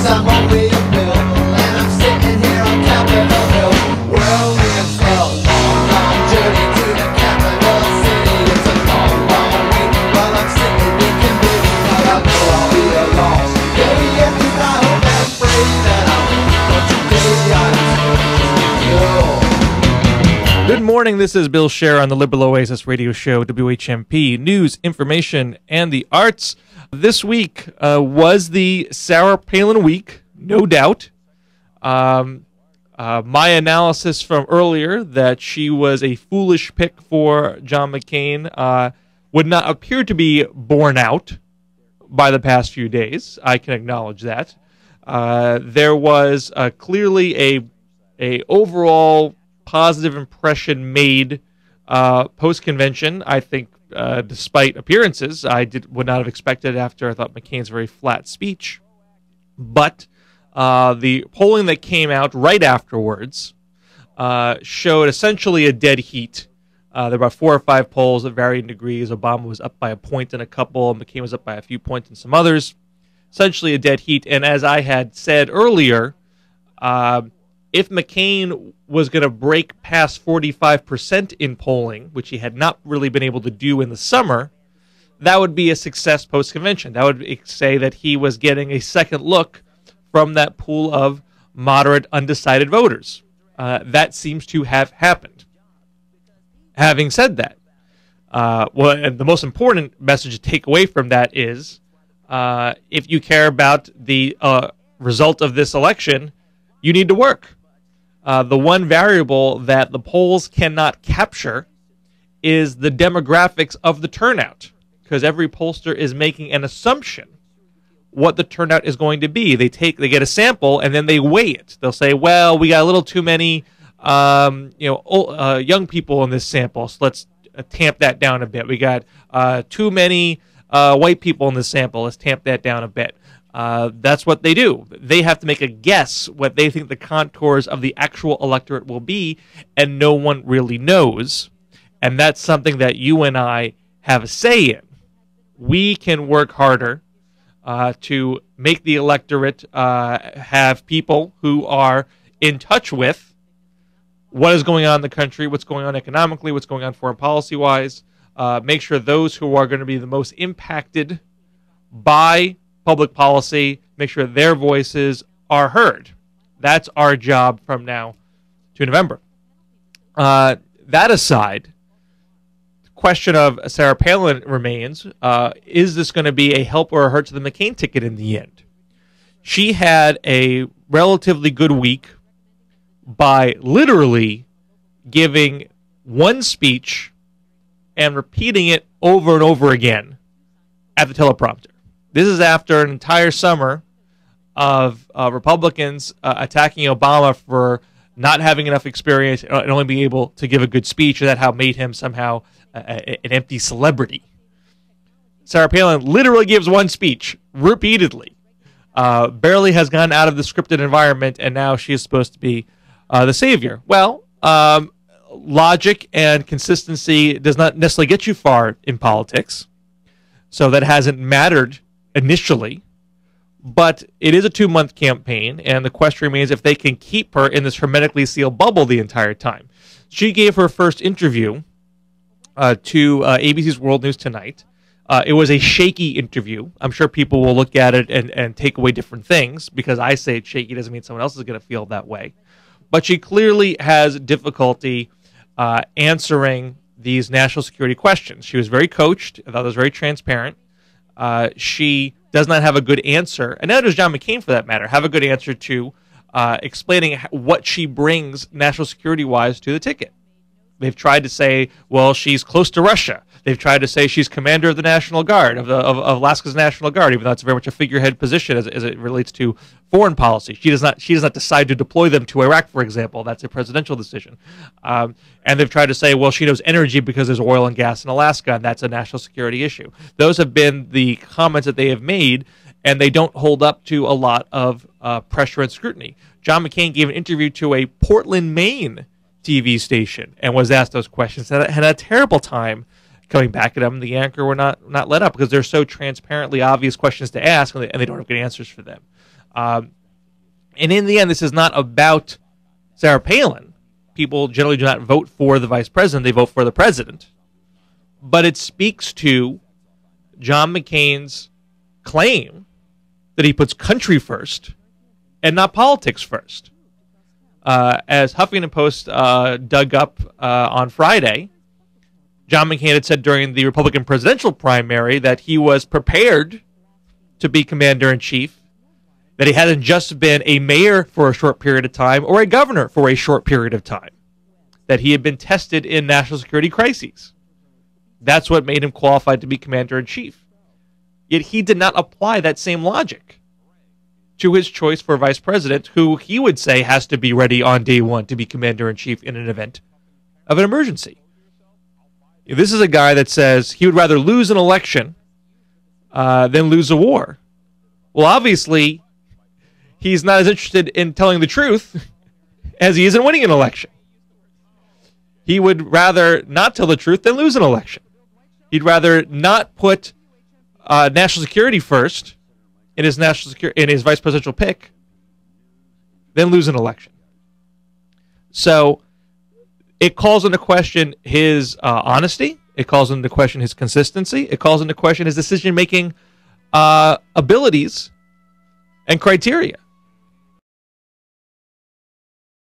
'cause I'm only a bill, and I'm sitting here on Capitol Hill. Well, it's a long, long journey to the capital city. It's a long, long week while I'm sitting in committee, but I know I'll be alone. Yeah, yes, I hope and pray that I'll be, but today I'm Good morning, this is Bill Scher on the LiberalOasis radio show, WHMP, news, information, and the arts. This week was the Sarah Palin week, no doubt. My analysis from earlier that she was a foolish pick for John McCain would not appear to be borne out by the past few days. I can acknowledge that. There was clearly a overall positive impression made post-convention. I think, despite appearances, would not have expected after I thought McCain's very flat speech. But the polling that came out right afterwards showed essentially a dead heat. There were about 4 or 5 polls at varying degrees. Obama was up by a point in a couple. McCain was up by a few points in some others. Essentially a dead heat. And as I had said earlier, if McCain was going to break past 45% in polling, which he had not really been able to do in the summer, that would be a success post-convention. That would say that he was getting a second look from that pool of moderate, undecided voters. That seems to have happened. Having said that, and the most important message to take away from that is, if you care about the result of this election, you need to work. The one variable that the polls cannot capture is the demographics of the turnout, because every pollster is making an assumption what the turnout is going to be. They get a sample and then they weigh it. They'll say, well, we got a little too many young people in this sample, so let's tamp that down a bit. We got too many white people in this sample, let's tamp that down a bit. That's what they do. They have to make a guess what they think the contours of the actual electorate will be, and no one really knows. And that's something that you and I have a say in. We can work harder to make the electorate have people who are in touch with what is going on in the country, what's going on economically, what's going on foreign policy-wise. Make sure those who are going to be the most impacted by public policy, make sure their voices are heard. That's our job from now to November. That aside, the question of Sarah Palin remains, is this going to be a help or a hurt to the McCain ticket in the end? She had a relatively good week by literally giving one speech and repeating it over and over again at the teleprompter. This is after an entire summer of Republicans attacking Obama for not having enough experience and only being able to give a good speech, and that how made him somehow an empty celebrity. Sarah Palin literally gives one speech repeatedly, barely has gone out of the scripted environment, and now she is supposed to be the savior. Well, logic and consistency does not necessarily get you far in politics, so that hasn't mattered initially, but it is a 2-month campaign, and the question remains if they can keep her in this hermetically sealed bubble the entire time. She gave her first interview to ABC's World News Tonight. It was a shaky interview. I'm sure people will look at it and take away different things. Because I say it's shaky doesn't mean someone else is going to feel that way. But she clearly has difficulty answering these national security questions. She was very coached. I thought it was very transparent. She does not have a good answer, and neither does John McCain for that matter, have a good answer to explaining what she brings national security-wise to the ticket. They've tried to say, well, she's close to Russia. They've tried to say she's commander of the National Guard, of Alaska's National Guard, even though it's very much a figurehead position as it relates to foreign policy. She does not decide to deploy them to Iraq, for example. That's a presidential decision. And they've tried to say, well, she knows energy because there's oil and gas in Alaska, and that's a national security issue. Those have been the comments that they have made, and they don't hold up to a lot of pressure and scrutiny. John McCain gave an interview to a Portland, Maine TV station and was asked those questions, and had a terrible time coming back at him. The anchor were not let up because they're so transparently obvious questions to ask, and they don't have good answers for them. And in the end, this is not about Sarah Palin. People generally do not vote for the vice president. They vote for the president. But it speaks to John McCain's claim that he puts country first and not politics first. As Huffington Post dug up on Friday, John McCain had said during the Republican presidential primary that he was prepared to be commander-in-chief, that he hadn't just been a mayor for a short period of time or a governor for a short period of time, that he had been tested in national security crises. That's what made him qualified to be commander-in-chief. Yet he did not apply that same logic to his choice for vice president, who he would say has to be ready on day one to be commander-in-chief in an event of an emergency. This is a guy that says he would rather lose an election than lose a war. Well, obviously, he's not as interested in telling the truth as he is in winning an election. He would rather not tell the truth than lose an election. He'd rather not put national security first in his vice presidential pick than lose an election. So it calls into question his honesty. It calls into question his consistency. It calls into question his decision-making abilities and criteria.